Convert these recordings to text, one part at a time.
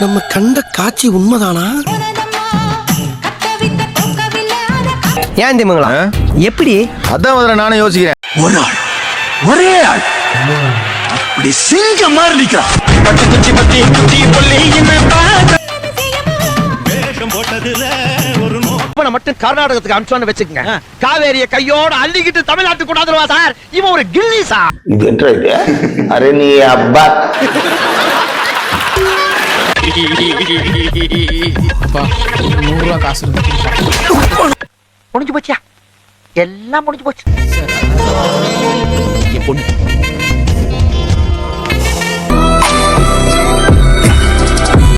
நம்ம கண்ட காட்சி உண்மைதானா? ஏன் திமுங்களா எப்படி? அதான் முதல்ல நானும் யோசிக்கிறேன். ஒரு ஆள், ஒரே ஆள் அப்படி சிங்க மாதிரி நிக்கிறான். பட்டி குச்சி பட்டி குச்சி புள்ளி மட்டும் கர்நாடகத்துக்கு அனுப்பிச்சோன்னு வச்சுக்கங்க, காவேரிய கையோட அள்ளிக்கிட்டு தமிழ்நாட்டுக்கு கொண்டாந்துருவா சார். இவன் ஒரு கில்லி சார். இது என்ன? அரே நீ அப்பா ₹100 காசு முடிஞ்சு போச்சியா? எல்லாம் முடிஞ்சு போச்சு.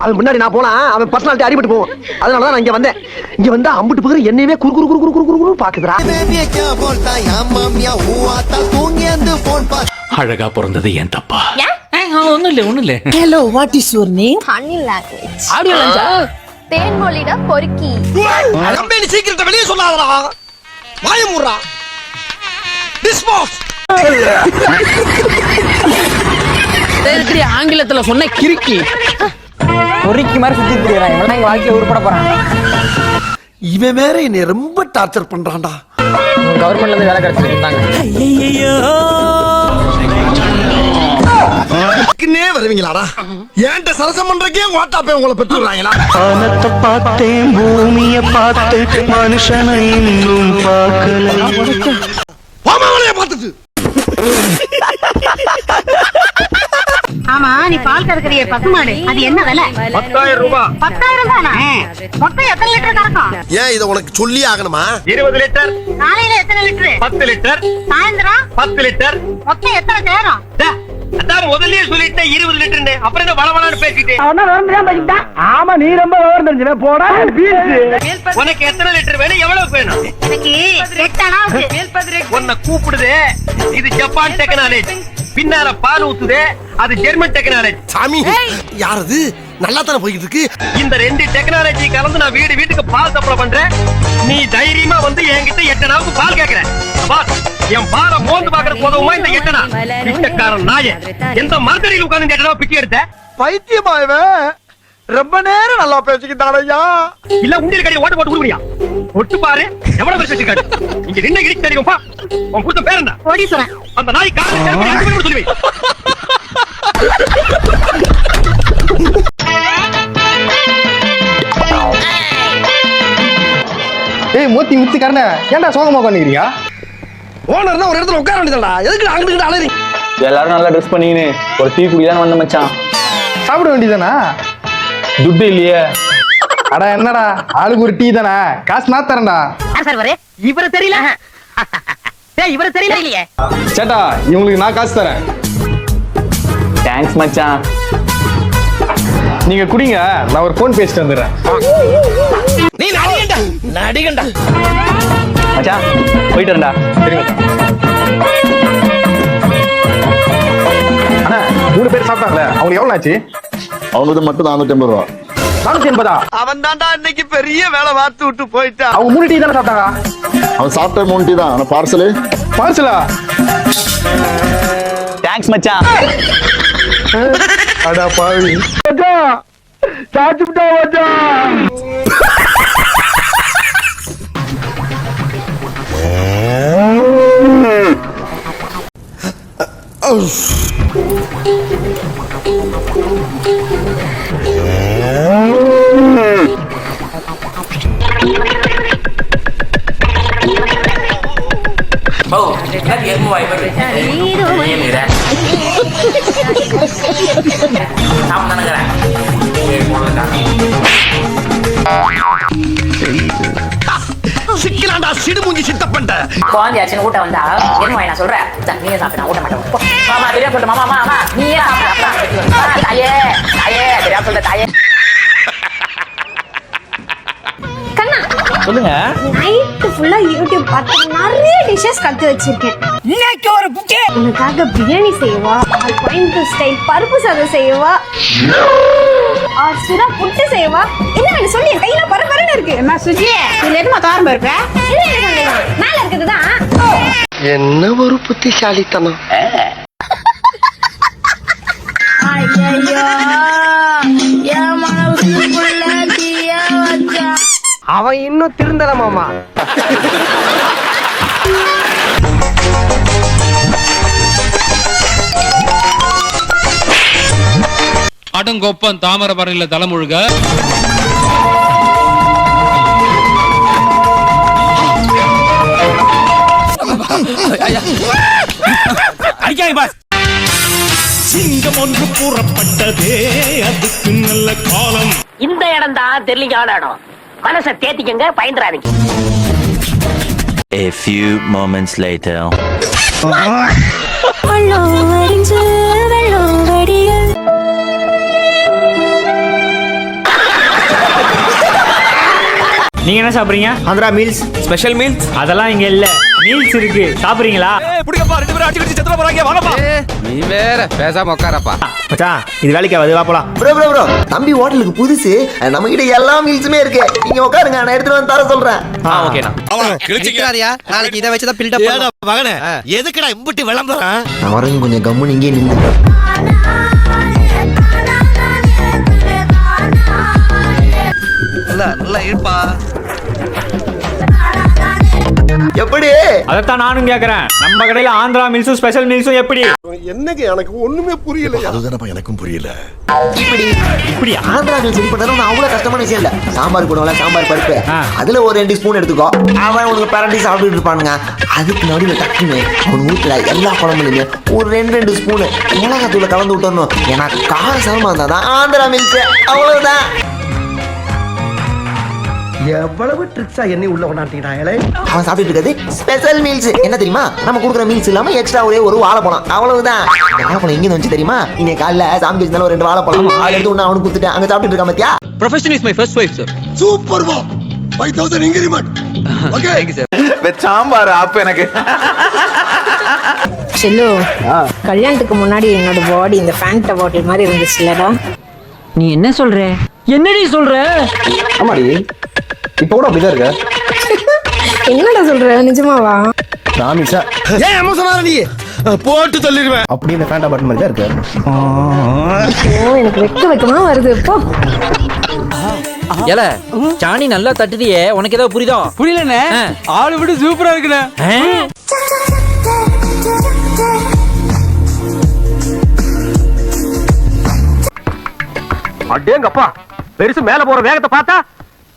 அது முன்னாடி நான் போனா அவன் பர்சனாலிட்டி அடிபட்டு போவோம். அதனாலதான் நான் இங்க வந்தேன். இங்க வந்தா அம்பிட்டு பக்கம் என்னையவே குறு குறு குறு குறு குறு குறு பாக்குதுடா. அழகா பிறந்தது ஏன் தப்பா? ஒண்ணும் இல்ல. Hello, what is your name? Funny language. Audio லாஞ்சா? தேன்மொழிட பொறுக்கி. கம்பெனி சீக்கிரத்தை வெளியே சொல்லாதடா. வாயை மூடுறா. டிஸ்போஸ். எப்படி ஆங்கிலத்துல சொன்ன கிறுக்கி? பொறுக்கி மாதிரி சுத்தி திரியறான். இவன் எங்க வாழ்க்கைய உருப்பட போறான். இவன் வேற என்னை ரொம்ப டார்ச்சர் பண்றான்டா. கவர்மெண்ட்ல இருந்து வேலை கிடைச்சிருந்தாங்க. ஐயோ வருவீங்களாடா? ஏன்ட்ட சரசம் பண்றக்கே வாட்டாப்பே உங்களை பெற்றுறாங்களா? வானத்தை பார்த்தேன், பூமியை பார்த்து மனுஷனை இன்னும் பார்க்கல. பாமாவளைய பார்த்துட்டு ஆமா, நீ பால் கறக்குறிய பசுமாடு, அது என்ன விலை? 10,000 ரூபாய். 10,000 தானா? மொத்தம் எத்தனை லிட்டர் கறக்கும்? ஏன் இத உனக்கு சொல்லி ஆகணுமா? 20 லிட்டர். காலையில எத்தனை லிட்டர்? 10 லிட்டர். சாயந்தரம் 10 லிட்டர். மொத்தம் எத்தனை சேரும்? அதான் முதல்லயே சொல்லிட்டேன் 20 லிட்டர்னு. அப்புறம் என்ன வளவளான்னு பேசிட்டு? ஆமா, நீ ரொம்ப விவரம் தெரிஞ்சவே போடா. உனக்கு எத்தனை லிட்டர் வேணும்? எவ்வளவு வேணும்? எனக்கு 8 அணாவுக்கு. உன்னை கூப்பிடுது. இது ஜப்பான் டெக்னாலஜி. பின்னால பால் ஊத்துது. அது ஜெர்மன் டெக்னாலஜி. சாமி, யாரது? நல்லா தானே போயிட்டு இருக்கு. இந்த 2 டெக்னாலஜி கலந்து நான் வீட்டுக்கு பால் சப்ளை பண்றேன். நீ தைரியமா வந்து என்கிட்ட 8 அணாவுக்கு பால் கேக்குற. பால் என் பாலை மோந்து பாக்குறதுக்கு உதவுமா இந்த 8 அணா? பிச்சைக்காரன் நாய, எந்த மரத்தடியில் உட்கார்ந்து 8 அணா பிச்சை எடுத்த? பைத்தியமா இவன்? ரொம்ப நேரம் நல்லா பேசிக்கிட்டானையா. இல்ல உண்டியல் கடையை ஓட்ட போட்டு உருவியா? ஒட்டு பாரு எவ்வளவு பேர் வச்சிருக்காரு. இங்க நின்ன இடிச்சு தெரியும். பா, உன் கூட்ட பேர் என்ன? கோடீஸ்வரன். அந்த நாய் காரணம் சொல்லி ஏய் மூத்தி முத்திக்காரன, ஏன்டா சோகமா பண்ணிக்கிறீங்க? ஓனர்னா ஒரு இடத்துல உட்கார வேண்டியதுடா. எதுக்கு அங்கிட்டு அலறீங்க? எல்லாரும் நல்லா ட்ரெஸ் பண்ணிக்கின்னு ஒரு டீ குடிதான் வந்த மச்சான். சாப்பிட வேண்டியதானா? துட்டு இல்லையே. அடா என்னடா, ஆளுக்கு ஒரு டீ தானே, காசு நான் தரேன்டா. சார் வரே, இவர தெரியல. டேய், இவர தெரியல இல்லையே. சேட்டா, இவங்களுக்கு நான் காசு தரேன். தேங்க்ஸ் மச்சான். நீங்க குடிங்க, நான் ஒரு போன் பேசிட்டு வந்துடுறேன். நீ நடிகண்டா. மச்சான் போயிட்டு வரேன்டா. அண்ணா, 3 பேர் சாப்பிட்டாங்களே, அவங்களுக்கு எவ்வளவு ஆச்சு? அவனுக்கு மட்டும் 480 ரூபா. 480. அவன் தான்டா இன்னைக்கு பெரிய வேலை பார்த்து விட்டு போயிட்டான். அவங்க 3 டீ தானே சாப்பிட்டாங்க? அவன் சாப்பிட்ட 3 டீ தான். ஆனா பார்சலு பார்சலா? தேங்க்ஸ் மச்சான். அடா பாவி. சாப்பிட்டா மச்சான். சிக்கலாண்டா சிடுமுங்கி சித்தப்பண்ட. குழந்தையாச்சுன்னு ஊட்ட வந்தா என்ன வாய் நான் சொல்றேன். நீயே சாப்பிட்டா ஊட்ட மாட்டேன். மாமா தெரியா சொல்ற. மாமா நீயே சாப்பிட்டா. தாயே தாயே தெரியா சொல்ற. தாயே கண்ணா, சொல்லுங்க. நைட் ஃபுல்லா யூடியூப் பார்த்து நிறைய டிஷஸ் கத்து வச்சிருக்கேன். இன்னைக்கு ஒரு புக்கே உனக்காக பிரியாணி செய்வா, கோயம்புத்தூர் ஸ்டைல் பருப்பு சாதம் செய்வா, சுடா புட்டு செய்வா. என்ன வேணும் சொல்லி, கையில பரபரன்னு இருக்கு. என்ன சுஜி, இதுல எதுமா தாரம் இருப்ப? மேல இருக்குதுதான். என்ன ஒரு புத்திசாலித்தனம். ஐயோ, ஏன் அவன் இன்னும் திருந்தல மாமா. அடங்கொப்பம் தாமரபரணில தலைமுழுக சிங்கம் ஒன்று கூறப்பட்டதே அதுக்கு நல்ல காலம். இந்த இடம் தான் தெரியல இடம். மனசை தேத்திக்கங்க, பயந்துறாதீங்க. A few moments later. நீங்க என்ன சாப்பிடுறீங்க? ஆந்திரா மீல்ஸ் ஸ்பெஷல் மீல்ஸ் அதெல்லாம் இங்க இல்ல. மீல்ஸ் இருக்கு, சாப்பிடுறீங்களா? புடிங்கப்பா, ரெண்டு பேரும் அடிச்சு அடிச்சு செத்துற போறாங்க. வாங்கப்பா. நீ வேற பேசாம உட்காரப்பா. மச்சான், இது வேலைக்கு ஆகாது, வா போலாம். ப்ரோ தம்பி ஹோட்டலுக்கு புதுசு, நம்ம கிட்ட எல்லா மீல்ஸுமே இருக்கு. நீங்க உட்காருங்க, நான் எடுத்துட்டு வந்து தர சொல்றேன். ஓகேண்ணா. கிழிச்சிக்காரியா? நாளைக்கு இதை வச்சுதான் பில்டப் பண்ணலாம். மகனே, எதுக்குடா இம்புட்டி விளம்பரம்? நான் வரேன், கொஞ்சம் கம்முன்னு இங்கே நின்று. நல்லா இருப்பா. எப்படி? அதத்தான் நானும் கேக்குறேன். நம்ம கடையில ஆந்திரா மீல்ஸும் ஸ்பெஷல் மீல்ஸும் எப்படி? அதுதானப்பா எனக்கும் புரியல. இப்படியா? ஆந்திரா மீல்ஸ் ரெடி பண்றது அவ்வளவு கஷ்டமான விஷயம் இல்ல. சாம்பார் போடுவாங்க, சாம்பார் பருப்பு, அதுல ஒரு 2 ஸ்பூன் எடுத்துக்கோ. அவன் உனக்கு பரண்டி சாப்பிட்டு இருப்பானுங்க. அதுக்கு நடுவில் டக்குன்னு அவன் வீட்டுல எல்லா குழம்புலையுமே ஒரு 2 ஸ்பூன் மிளகாத்தூளை கலந்து விட்டுறணும். ஏன்னா காரசாரமா இருந்தாதான் ஆந்திரா மீல்ஸ். அவ்வளவுதான். எவ்வளவு ட்ரிக்ஸா எண்ணெய் உள்ள கொண்டாட்டிட்டாங்களே. அவன் சாப்பிட்டு இருக்கிறது ஸ்பெஷல் மீல்ஸ். என்ன தெரியுமா? நம்ம கொடுக்குற மீல்ஸ் இல்லாம எக்ஸ்ட்ரா ஒரு வாழைப்பழம். அவ்வளவுதான். வாழைப்பழம் எங்க வந்து தெரியுமா? இன்னைக்கு காலைல சாமி வச்சிருந்தாலும் ஒரு 2 வாழைப்பழம் அதை எடுத்து ஒண்ணு அவனுக்கு கொடுத்துட்டு அங்க சாப்பிட்டு இருக்கான். பாத்தியா? Profession is my first wife sir. Super வா. 5000 increment. Okay. Thank you sir. Sambar ஆப்பு எனக்கு. செல்லு, கல்யாணத்துக்கு முன்னாடி என்னோட பாடி இந்த ஃபேண்டா பாட்டில் மாதிரி இருந்துச்சுல்லடா. நீ என்ன சொல்ற? என்னடி சொல்ற? ஆமாடி, இப்ப கூட அப்படிதான் இருக்க. என்னடா சொல்ற? நிஜமாவா? ராமிஷா ஏன் அம்மா சொன்னாரு நீ? போட்டு தள்ளிடுவேன். அப்படி இந்த ஃபேண்டா பாட்டில் மாதிரி தான் இருக்கு. ஓ, எனக்கு வெக்கமா வருது இப்போ. ஏல, சாணி நல்லா தட்டுறியே, உனக்கு ஏதாவது புரியுதா? புரியலண்ணே. ஆளு விட சூப்பரா இருக்குண்ணே. அடேங்கப்பா, பெருசு மேல போற வேகத்தை பார்த்தா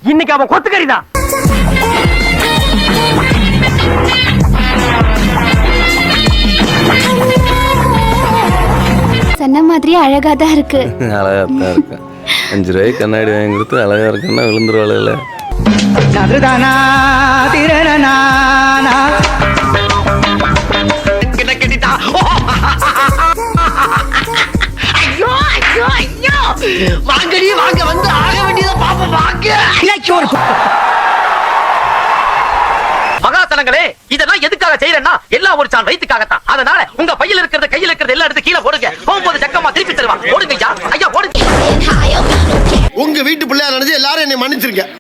இன்னைக்கு அவன் கொத்துக்கறிதான். சொன்ன மாதிரி அழகா தான் இருக்கு. அழகாத்தான் இருக்கு. 5 ரூபாய்க்கு கண்ணாடி வாங்கி கொடுத்து அழகா இருக்குன்னா விழுந்துருவாள். வாங்கடி வாங்க, வந்து ஆக வேண்டியதை பாப்போம். வாங்க. மகாசனங்களே, இதெல்லாம் எதுக்காக செய்யறேன்னா எல்லாம் ஒரு சான் வயிற்றுக்காகத்தான். அதனால உங்க பையில இருக்கிறது, கையில இருக்கிறது எல்லாம் எடுத்து கீழே போடுங்க. போகும்போது சக்கமா திருப்பி தருவாங்க. ஓடுங்க ஐயா, ஓடுங்க. உங்க வீட்டு பிள்ளையா நினைச்சு எல்லாரும் என்னை மன்னிச்சிருங்க.